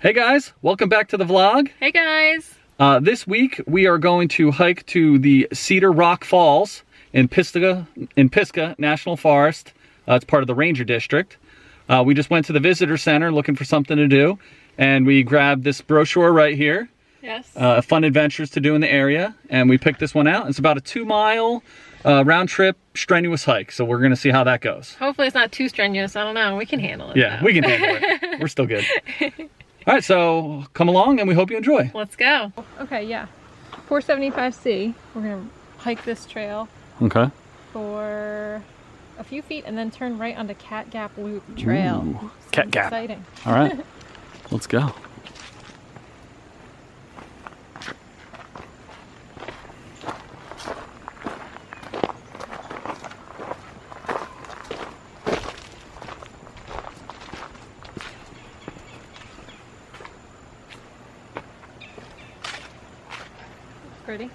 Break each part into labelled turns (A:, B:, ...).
A: Hey guys, welcome back to the vlog.
B: Hey guys.
A: This week we are going to hike to the Cedar Rock Falls in Pisgah National Forest. It's part of the Ranger District. We just went to the visitor center looking for something to do, and we grabbed this brochure right here.
B: Yes.
A: Fun adventures to do in the area, and we picked this one out. It's about a 2-mile round trip strenuous hike, so we're gonna see how that goes.
B: Hopefully it's not too strenuous. I don't know. We can handle it.
A: Yeah,
B: though.
A: we can handle it. We're still good. All right, so come along and we hope you enjoy.
B: Let's go. Okay, yeah. 475C. We're gonna hike this trail
A: Okay.
B: for a few feet and then turn right onto Cat Gap Loop Trail.
A: Ooh, Cat Gap.
B: Exciting.
A: All right, let's go.
B: Pretty.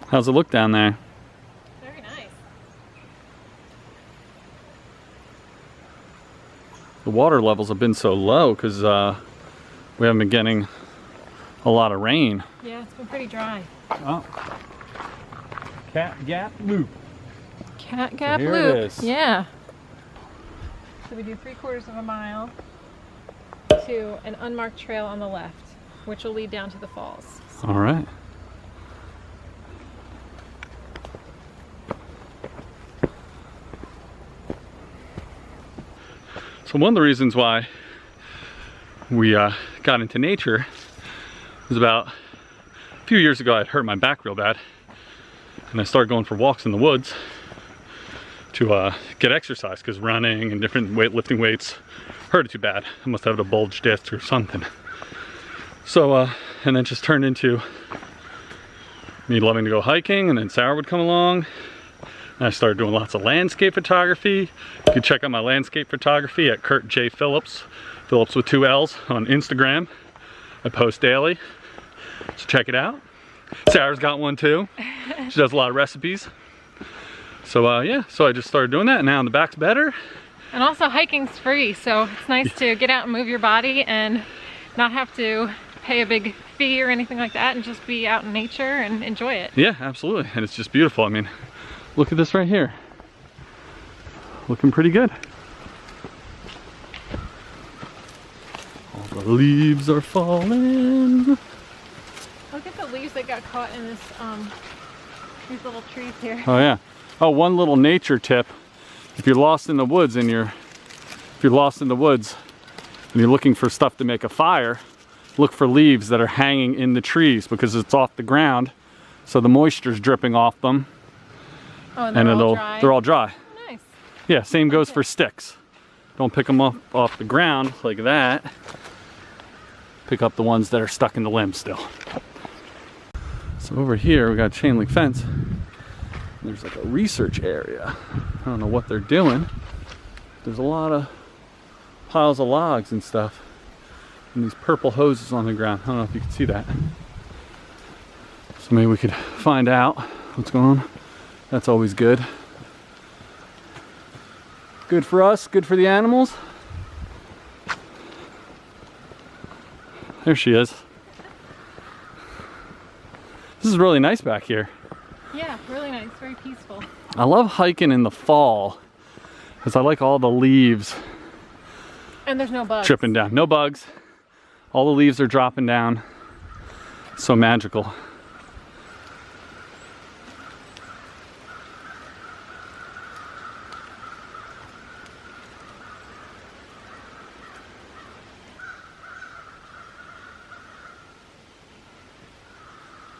A: How's it look down there?
B: Very nice.
A: The water levels have been so low because we haven't been getting a lot of rain.
B: Yeah, it's been pretty dry.
A: Oh. Cat Gap Loop.
B: Cat Gap
A: here
B: Loop.
A: it is.
B: Yeah. So we do 3/4 of a mile to an unmarked trail on the left, which will lead down to the falls.
A: All right. So one of the reasons why we got into nature was about a few years ago. I'd hurt my back real bad, and I started going for walks in the woods to get exercise because running and different lifting weights hurt it too bad. I must have a bulged disc or something. So, and then just turned into me loving to go hiking, and then Sarah would come along, and I started doing lots of landscape photography. You can check out my landscape photography at Kurt J. Phillips, Phillips with 2 L's, on Instagram. I post daily, so check it out. Sarah's got one too. She does a lot of recipes. So yeah, so I just started doing that, and now the back's better.
B: And also hiking's free, so it's nice to get out and move your body and not have to pay a big fee or anything like that, and just be out in nature and enjoy it.
A: Yeah, absolutely, and it's just beautiful. I mean, look at this right here. Looking pretty good. All the leaves are falling.
B: Look at the leaves that got caught in this, these little trees here.
A: Oh yeah. Oh, one little nature tip. If you're lost in the woods and you're looking for stuff to make a fire, look for leaves that are hanging in the trees because it's off the ground, so the moisture's dripping off them.
B: Oh, and
A: they're all dry.
B: Oh, nice.
A: Yeah, same goes for sticks. Don't pick them up off the ground like that. Pick up the ones that are stuck in the limbs still. So over here we got a chain link fence. There's like a research area. I don't know what they're doing. There's a lot of piles of logs and stuff, and these purple hoses on the ground. I don't know if you can see that. So maybe we could find out what's going on. That's always good. Good for us, good for the animals. There she is. This is really nice back here.
B: Yeah, really nice, very peaceful.
A: I love hiking in the fall because I like all the leaves.
B: And there's no bugs.
A: Tripping down. No bugs. All the leaves are dropping down. So magical.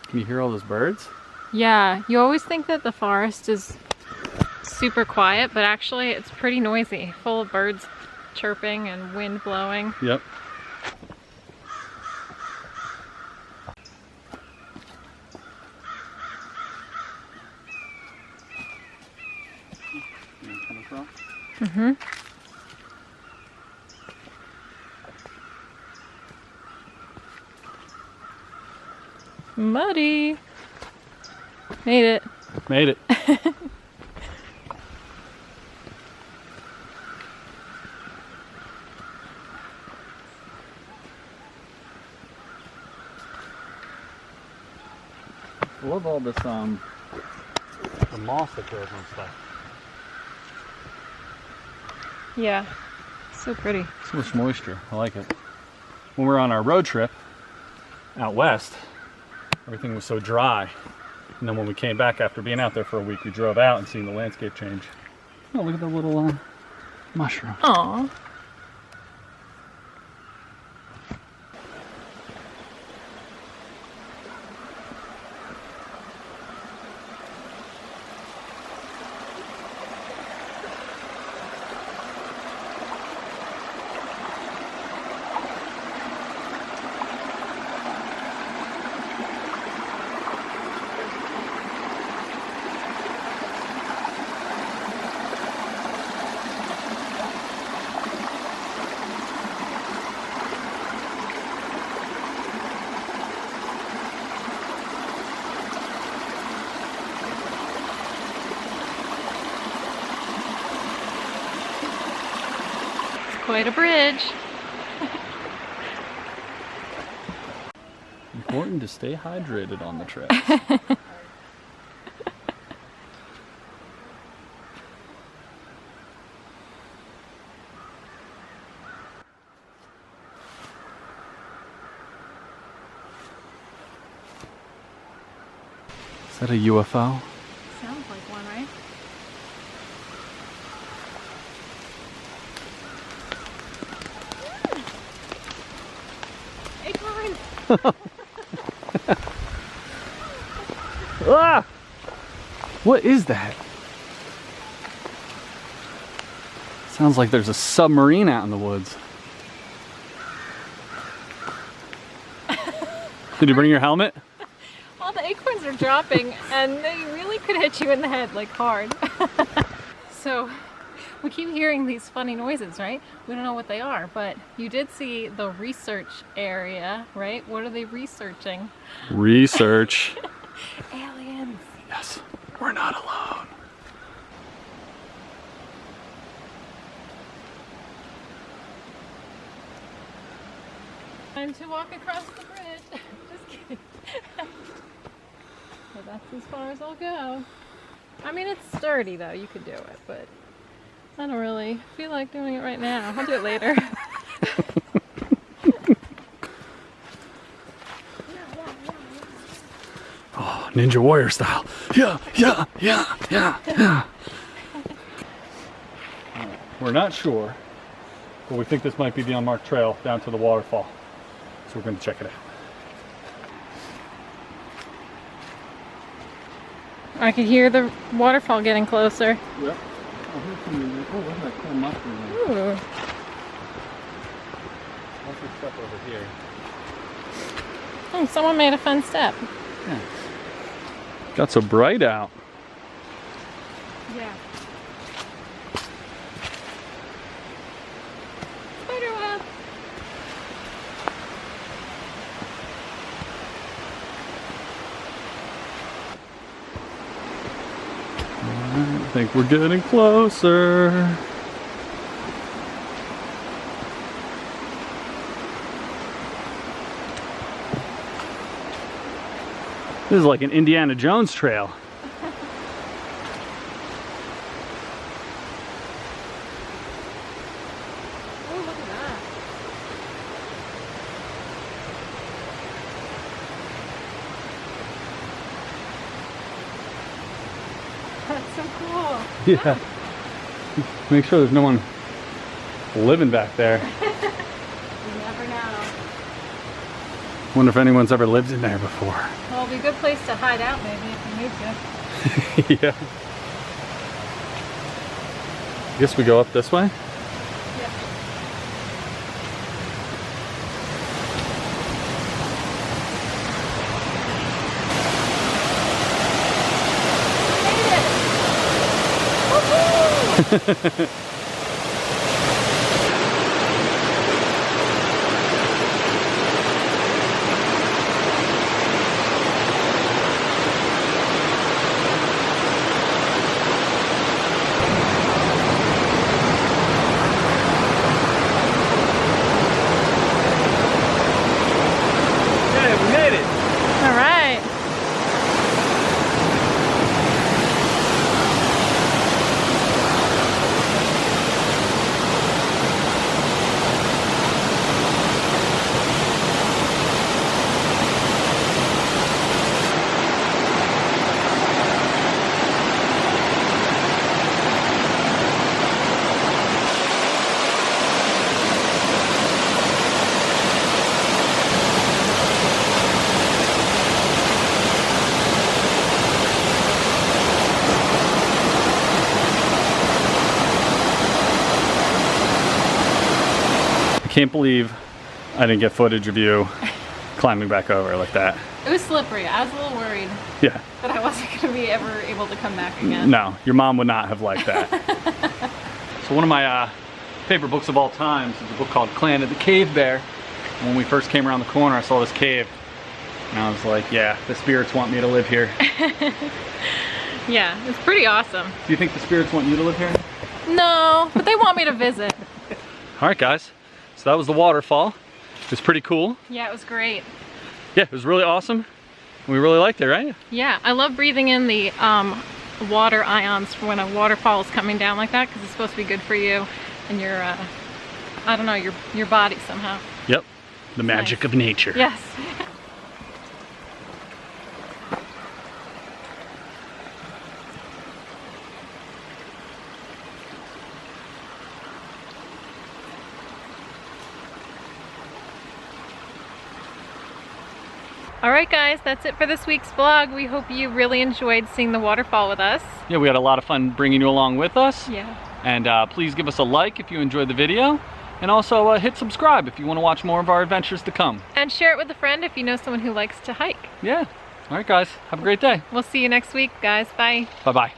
A: Can you hear all those birds?
B: Yeah, you always think that the forest is super quiet, but actually it's pretty noisy, full of birds chirping and wind blowing.
A: Yep.
B: Mm-hmm. Muddy. Made it.
A: Made it. I love all this, the moss that grows on stuff.
B: Yeah, so pretty.
A: So much moisture, I like it. When we were on our road trip out west, everything was so dry. And then when we came back after being out there for a week, we drove out and seen the landscape change. Oh, look at the little mushroom.
B: Aww. Quite a bridge.
A: Important to stay hydrated on the trails. Is that a UFO?
B: Sounds like one, right?
A: Ah! What is that? Sounds like there's a submarine out in the woods. Did you bring your helmet?
B: Well, the acorns are dropping and they really could hit you in the head, like hard. So we keep hearing these funny noises, right? We don't know what they are, but you did see the research area, right? What are they researching?
A: Research.
B: Aliens.
A: Yes, we're not alone.
B: Time to walk across the bridge. Just kidding. But that's as far as I'll go. I mean, it's sturdy though, you could do it, but I don't really feel like doing it right now. I'll do it later.
A: Oh, Ninja Warrior style. Yeah, yeah, yeah, yeah, yeah. We're not sure, but we think this might be the unmarked trail down to the waterfall. So we're going to check it out.
B: I could hear the waterfall getting closer.
A: Yep. Oh, here's some, oh, look at that cool mushroom there.
B: Ooh.
A: Lots of stuff over here.
B: Oh, someone made a fun step.
A: Yeah. Got so bright out.
B: Yeah. Spider web.
A: I think we're getting closer. This is like an Indiana Jones trail.
B: Oh, look at that. That's so cool.
A: Yeah. Make sure there's no one living back there.
B: You never know.
A: Wonder if anyone's ever lived in there before.
B: Well, it'll be a good place to hide out maybe if you need to.
A: Yeah. Guess we go up this way?
B: Yeah. Made it! Woohoo!
A: can't believe I didn't get footage of you climbing back over like that.
B: It was slippery. I was a little worried.
A: Yeah.
B: That I wasn't going to be ever able to come back again.
A: No, your mom would not have liked that. So one of my favorite books of all times is a book called Clan of the Cave Bear. And when we first came around the corner, I saw this cave. And I was like, yeah, the spirits want me to live here.
B: Yeah, it's pretty awesome.
A: Do you think the spirits want you to live here?
B: No, but they want me to visit.
A: All right, guys. So that was the waterfall. It was pretty cool.
B: Yeah, it was great.
A: Yeah, it was really awesome. We really liked it, right?
B: Yeah, I love breathing in the water ions when a waterfall is coming down like that, because it's supposed to be good for you and your, I don't know, your body somehow.
A: Yep, the magic of nature.
B: Yes. Alright guys, that's it for this week's vlog. We hope you really enjoyed seeing the waterfall with us.
A: Yeah, we had a lot of fun bringing you along with us.
B: Yeah.
A: And please give us a like if you enjoyed the video. And also hit subscribe if you want to watch more of our adventures to come.
B: And share it with a friend if you know someone who likes to hike.
A: Yeah. Alright guys, have a great day.
B: We'll see you next week, guys. Bye.
A: Bye-bye.